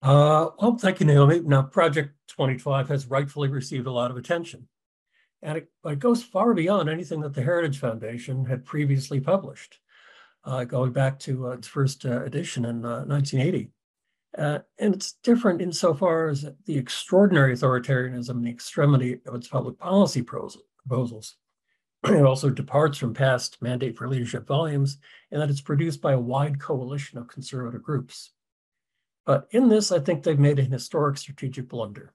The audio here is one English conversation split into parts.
Well, thank you, Naomi. Now, Project 2025 has rightfully received a lot of attention, and it goes far beyond anything that the Heritage Foundation had previously published, going back to its first edition in 1980. And it's different insofar as the extraordinary authoritarianism and the extremity of its public policy proposals. It also departs from past Mandate for Leadership volumes in that it's produced by a wide coalition of conservative groups. But in this, I think they've made an historic strategic blunder.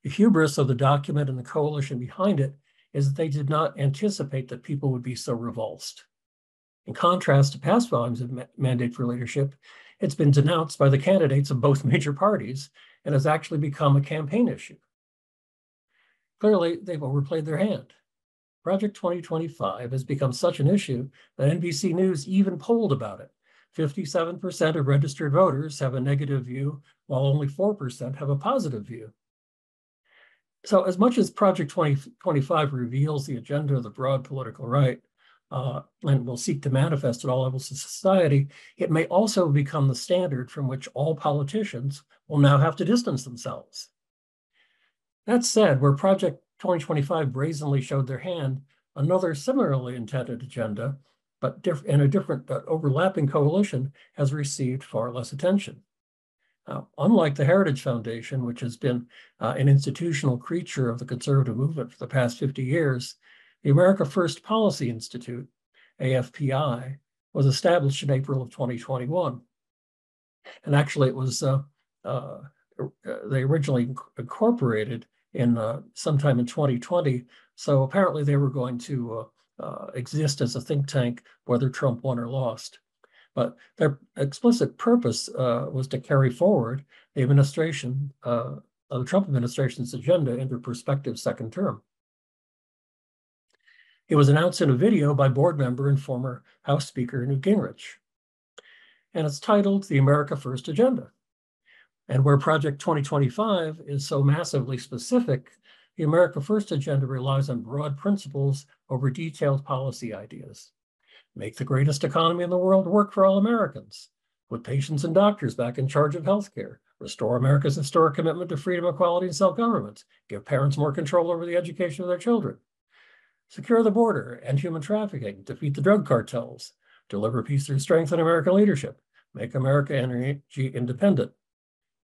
The hubris of the document and the coalition behind it is that they did not anticipate that people would be so revulsed. In contrast to past volumes of Mandate for Leadership, it's been denounced by the candidates of both major parties and has actually become a campaign issue. Clearly, they've overplayed their hand. Project 2025 has become such an issue that NBC News even polled about it. 57% of registered voters have a negative view, while only 4% have a positive view. So as much as Project 2025 reveals the agenda of the broad political right, and will seek to manifest at all levels of society, it may also become the standard from which all politicians will now have to distance themselves. That said, where Project 2025 brazenly showed their hand, another similarly intended agenda, but in a different but overlapping coalition, has received far less attention. Now, unlike the Heritage Foundation, which has been an institutional creature of the conservative movement for the past 50 years, the America First Policy Institute, AFPI, was established in April of 2021. And actually, it was they originally incorporated in sometime in 2020. So apparently they were going to exist as a think tank, whether Trump won or lost. But their explicit purpose was to carry forward the administration, the Trump administration's agenda into prospective second term. It was announced in a video by board member and former House Speaker Newt Gingrich. And it's titled The America First Agenda. And where Project 2025 is so massively specific, the America First agenda relies on broad principles over detailed policy ideas. Make the greatest economy in the world work for all Americans. Put patients and doctors back in charge of healthcare. Restore America's historic commitment to freedom, equality, and self-government. Give parents more control over the education of their children. Secure the border, end human trafficking, defeat the drug cartels, deliver peace through strengthen American leadership, make America energy independent,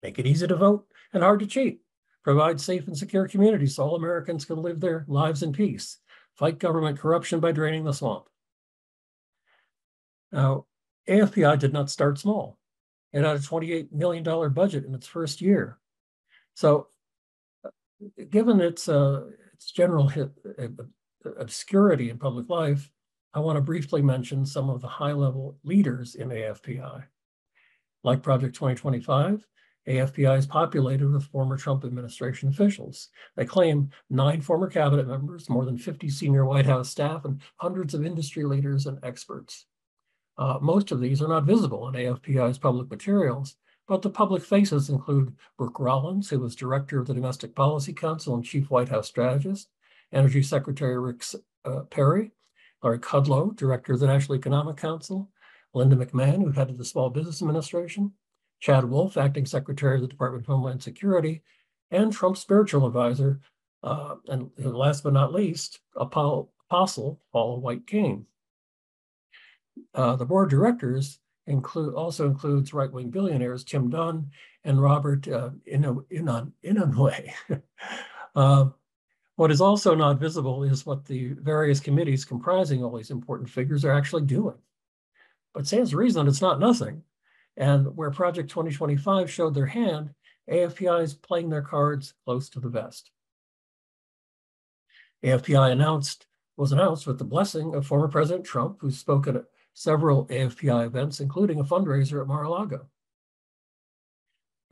make it easy to vote and hard to cheat, provide safe and secure communities so all Americans can live their lives in peace, fight government corruption by draining the swamp. Now, AFPI did not start small. It had a $28 million budget in its first year. So given its general obscurity in public life, I want to briefly mention some of the high-level leaders in AFPI. Like Project 2025, AFPI is populated with former Trump administration officials. They claim 9 former cabinet members, more than 50 senior White House staff, and hundreds of industry leaders and experts. Most of these are not visible in AFPI's public materials, but the public faces include Brooke Rollins, who was director of the Domestic Policy Council and chief White House strategist, Energy Secretary Rick Perry, Larry Kudlow, director of the National Economic Council, Linda McMahon, who headed the Small Business Administration, Chad Wolf, acting secretary of the Department of Homeland Security, and Trump's spiritual advisor, and last but not least, Apostle Paula White-Cain. The board of directors also includes right-wing billionaires Tim Dunn and Robert Inouye. What is also not visible is what the various committees comprising all these important figures are actually doing. But stands to reason that it's not nothing. And where Project 2025 showed their hand, AFPI is playing their cards close to the vest. AFPI was announced with the blessing of former President Trump, who spoke at several AFPI events, including a fundraiser at Mar-a-Lago.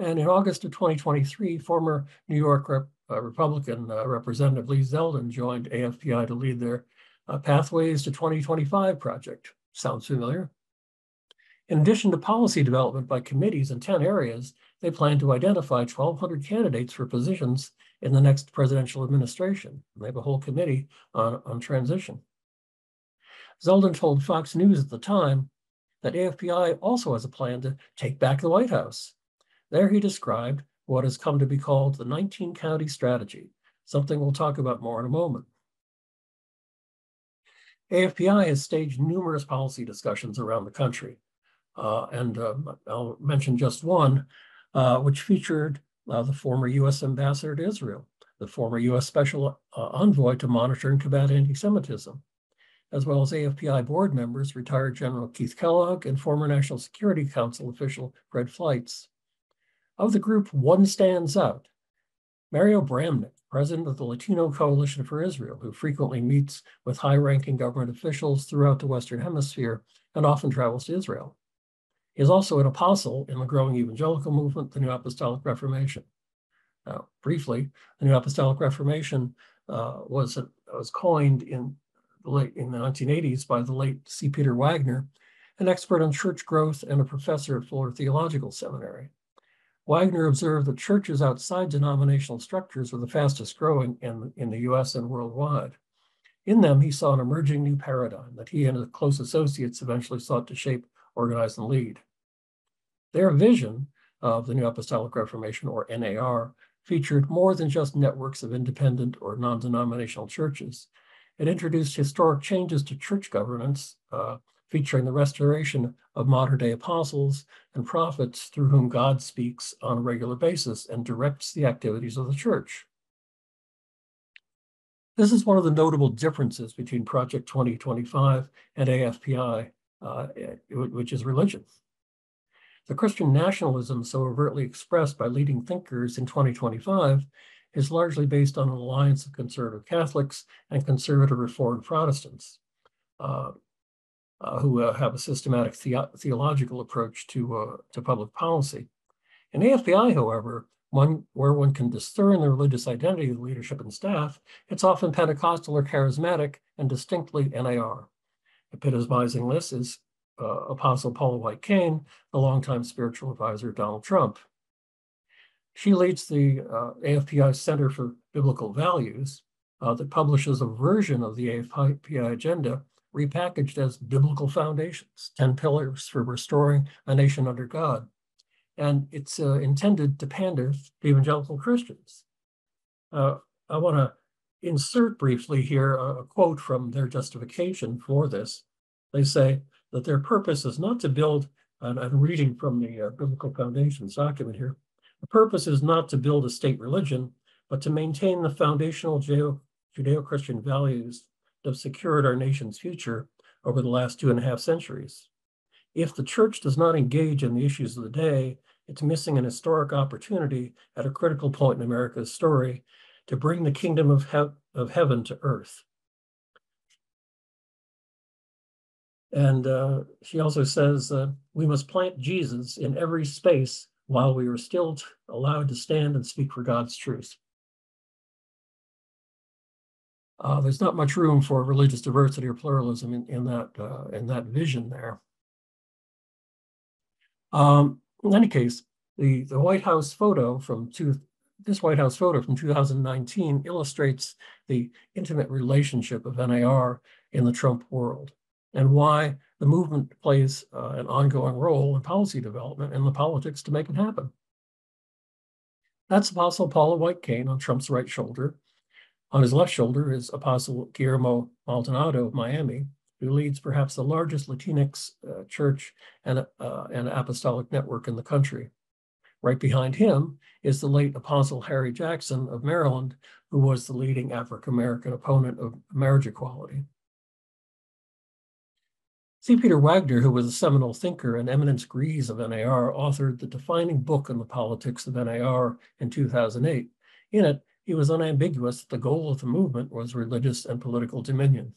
And in August of 2023, former New York Republican Representative Lee Zeldin joined AFPI to lead their Pathways to 2025 project. Sounds familiar? In addition to policy development by committees in 10 areas, they plan to identify 1,200 candidates for positions in the next presidential administration. They have a whole committee on transition. Zeldin told Fox News at the time that AFPI also has a plan to take back the White House. There he described what has come to be called the 19-county strategy, something we'll talk about more in a moment. AFPI has staged numerous policy discussions around the country, and I'll mention just one, which featured the former U.S. ambassador to Israel, the former U.S. special envoy to monitor and combat anti-Semitism, as well as AFPI board members, retired General Keith Kellogg, and former National Security Council official Fred Fleitz. Of the group, one stands out: Mario Bramnick, president of the Latino Coalition for Israel, who frequently meets with high-ranking government officials throughout the Western Hemisphere and often travels to Israel. He is also an apostle in the growing evangelical movement, the New Apostolic Reformation. Now, briefly, the New Apostolic Reformation was coined in the 1980s by the late C. Peter Wagner, an expert on church growth and a professor at Fuller Theological Seminary. Wagner observed that churches outside denominational structures were the fastest growing in the US and worldwide. In them, he saw an emerging new paradigm that he and his close associates eventually sought to shape, organize, and lead. Their vision of the New Apostolic Reformation, or NAR, featured more than just networks of independent or non-denominational churches. It introduced historic changes to church governance, featuring the restoration of modern-day apostles and prophets through whom God speaks on a regular basis and directs the activities of the church. This is one of the notable differences between Project 2025 and AFPI, which is religion. The Christian nationalism so overtly expressed by leading thinkers in 2025 is largely based on an alliance of conservative Catholics and conservative Reformed Protestants, who have a systematic theological approach to public policy. In AFPI, however, where one can discern the religious identity of the leadership and staff, it's often Pentecostal or charismatic and distinctly NAR. Epitomizing this is Apostle Paula White Cain, the longtime spiritual advisor of Donald Trump. She leads the AFPI Center for Biblical Values that publishes a version of the AFPI agenda repackaged as Biblical Foundations, 10 Pillars for Restoring a Nation Under God. And it's intended to pander to evangelical Christians. I want to insert briefly here a quote from their justification for this. They say that their purpose is not to build, and I'm reading from the Biblical Foundations document here, the purpose is not to build a state religion, but to maintain the foundational Judeo-Christian values that have secured our nation's future over the last 2.5 centuries. If the church does not engage in the issues of the day, it's missing an historic opportunity at a critical point in America's story to bring the kingdom of heaven to earth. And she also says, we must plant Jesus in every space while we are still allowed to stand and speak for God's truth. There's not much room for religious diversity or pluralism in that vision there. In any case, the White House photo from this White House photo from 2019 illustrates the intimate relationship of NAR in the Trump world and why the movement plays an ongoing role in policy development and the politics to make it happen. That's Apostle Paula White Cain on Trump's right shoulder. On his left shoulder is Apostle Guillermo Maldonado of Miami, who leads perhaps the largest Latinx church and apostolic network in the country. Right behind him is the late Apostle Harry Jackson of Maryland, who was the leading African-American opponent of marriage equality. C. Peter Wagner, who was a seminal thinker and eminence grise of NAR, authored the defining book on the politics of NAR in 2008. In it, he was unambiguous that the goal of the movement was religious and political dominion.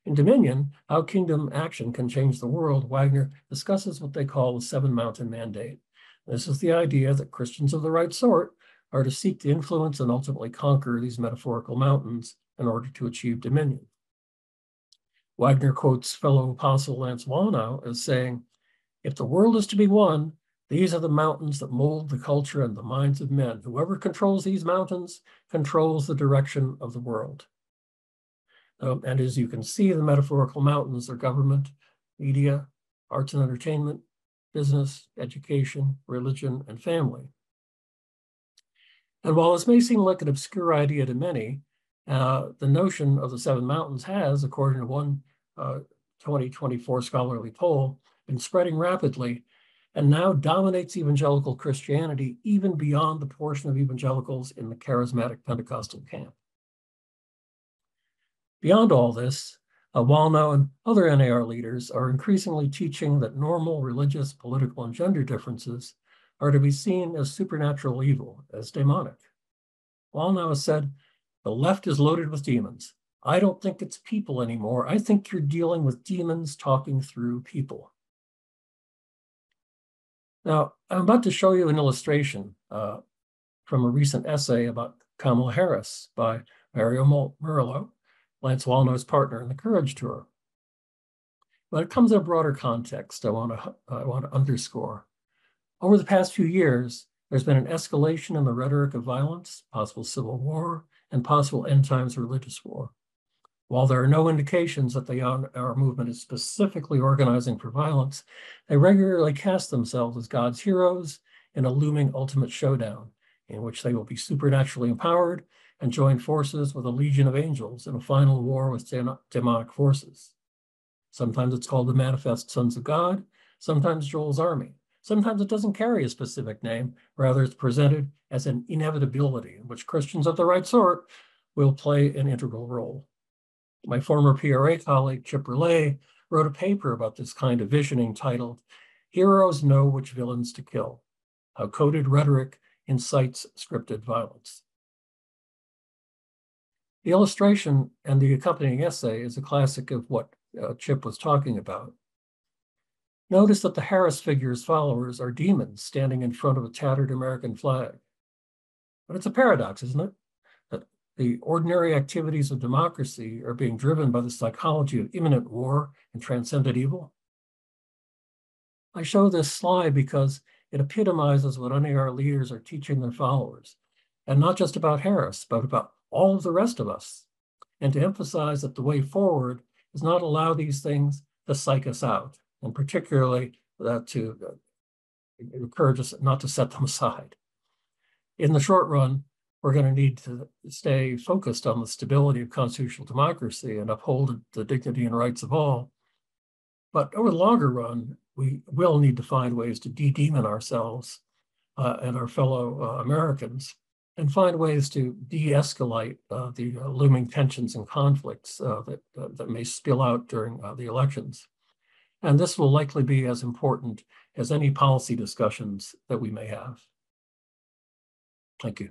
In Dominion, How Kingdom Action Can Change the World, Wagner discusses what they call the Seven Mountain Mandate. This is the idea that Christians of the right sort are to seek to influence and ultimately conquer these metaphorical mountains in order to achieve dominion. Wagner quotes fellow apostle Lance Wallnau as saying, "If the world is to be won, these are the mountains that mold the culture and the minds of men. Whoever controls these mountains controls the direction of the world." And as you can see, the metaphorical mountains are government, media, arts and entertainment, business, education, religion, and family. And while this may seem like an obscure idea to many, the notion of the seven mountains has, according to one 2024 scholarly poll, been spreading rapidly and now dominates evangelical Christianity, even beyond the portion of evangelicals in the charismatic Pentecostal camp. Beyond all this, Walno and other NAR leaders are increasingly teaching that normal religious, political, and gender differences are to be seen as supernatural evil, as demonic. Walno has said, the left is loaded with demons. I don't think it's people anymore. I think you're dealing with demons talking through people. Now, I'm about to show you an illustration from a recent essay about Kamala Harris by Mario Murillo, Lance Walno's partner in the Courage Tour. But it comes in a broader context I want to underscore. Over the past few years, there's been an escalation in the rhetoric of violence, possible civil war, and possible end times religious war. While there are no indications that the our movement is specifically organizing for violence, they regularly cast themselves as God's heroes in a looming ultimate showdown, in which they will be supernaturally empowered and join forces with a legion of angels in a final war with demonic forces. Sometimes it's called the Manifest Sons of God, sometimes Joel's Army. Sometimes it doesn't carry a specific name, rather it's presented as an inevitability in which Christians of the right sort will play an integral role. My former PRA colleague, Chip Relay, wrote a paper about this kind of visioning titled, Heroes Know Which Villains to Kill, How Coded Rhetoric Incites Scripted Violence. The illustration and the accompanying essay is a classic of what Chip was talking about. Notice that the Harris figure's followers are demons standing in front of a tattered American flag. But it's a paradox, isn't it? That the ordinary activities of democracy are being driven by the psychology of imminent war and transcendent evil. I show this slide because it epitomizes what NAR leaders are teaching their followers, and not just about Harris, but about all of the rest of us, and to emphasize that the way forward is not allow these things to psych us out, and particularly that to encourage us not to set them aside. In the short run, we're going to need to stay focused on the stability of constitutional democracy and uphold the dignity and rights of all. But over the longer run, we will need to find ways to de-demon ourselves and our fellow Americans, and find ways to de-escalate the looming tensions and conflicts that may spill out during the elections. And this will likely be as important as any policy discussions that we may have. Thank you.